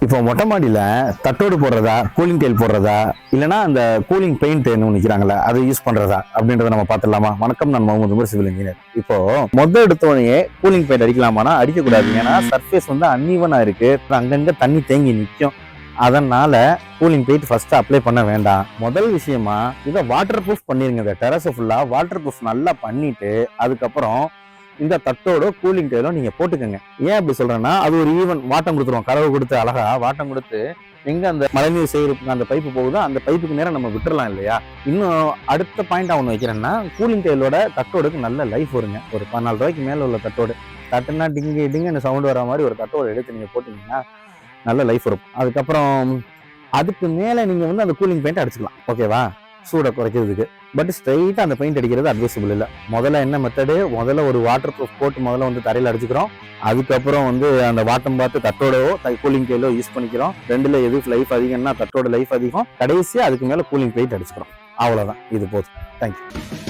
இப்போ மொட்டை மாடியில் தட்டோடு போடுறதா, கூலிங் டைல் போடுறதா, இல்லைனா அந்த கூலிங் பெயிண்ட் நிற்கிறாங்களே அதை யூஸ் பண்ணுறதா அப்படின்றத நம்ம பார்த்துடலாமா? வணக்கம், நான் முகமது உமர், சிவில் இன்ஜினியர். இப்போ எடுத்தோடனே கூலிங் பெயிண்ட் அடிக்கலாமானா அடிக்கக்கூடாது. ஏன்னா சர்ஃபேஸ் அன்ஈவனாக இருக்கு, அங்கங்கே தண்ணி தேங்கி நிற்கும். அதனால கூலிங் பெயிண்ட் ஃபர்ஸ்ட் அப்ளை பண்ண வேண்டாம். முதல் விஷயமா இதை வாட்டர் ப்ரூஃப் பண்ணிருங்க. இந்த டெரஸை ஃபுல்லா வாட்டர் ப்ரூஃப் நல்லா பண்ணிட்டு அதுக்கப்புறம் இந்த தட்டோட கூலிங் டைலும் நீங்க போட்டுக்கோங்க. ஏன் அப்படி சொல்றேன்னா, அது ஒரு ஈவன் வாட்டம் கொடுத்துருவோம். கதவு கொடுத்து அழகா வாட்டம் கொடுத்து எங்க அந்த மழைநீர் செய்யறதுக்கு அந்த பைப்பு போகுதோ அந்த பைப்புக்கு நேரம் நம்ம விட்டுறலாம் இல்லையா? இன்னும் அடுத்த பாயிண்ட் ஒன்று வைக்கிறேன்னா, கூலிங் டைலோட தட்டோடுக்கு நல்ல லைஃப் வருங்க. ஒரு 14 ரூபாய்க்கு மேல உள்ள தட்டோடு தட்டுனா டிங்கு டிங்குன்னு சவுண்ட் வர மாதிரி ஒரு தட்டோடு எடுத்து நீங்க போட்டீங்கன்னா நல்ல லைஃப் வரும். அதுக்கப்புறம் அதுக்கு மேல நீங்க அந்த கூலிங் பெயிண்ட் அடிச்சுக்கலாம். ஓகேவா? சூடை குறைக்கிறதுக்கு. பட் ஸ்ட்ரைட்டா அந்த பெயிண்ட் அடிக்கிறது அட்வைசபிள் இல்லை. முதல்ல என்ன மெத்தடு, முதல்ல ஒரு வாட்டர் ப்ரூஃப் போட்டு முதல்ல தரையில் அடிச்சுக்கிறோம். அதுக்கப்புறம் அந்த வாட்டம் பார்த்து தட்டோடவோ கூலிங் டைலோ யூஸ் பண்ணிக்கிறோம். ரெண்டுல எது லைஃப் அதிகம்னா தட்டோட லைஃப் அதிகம். கடைசியா அதுக்கு மேல கூலிங் பெயிண்ட் அடிச்சுக்கிறோம். அவ்வளவுதான், இது போதும். தேங்க்யூ.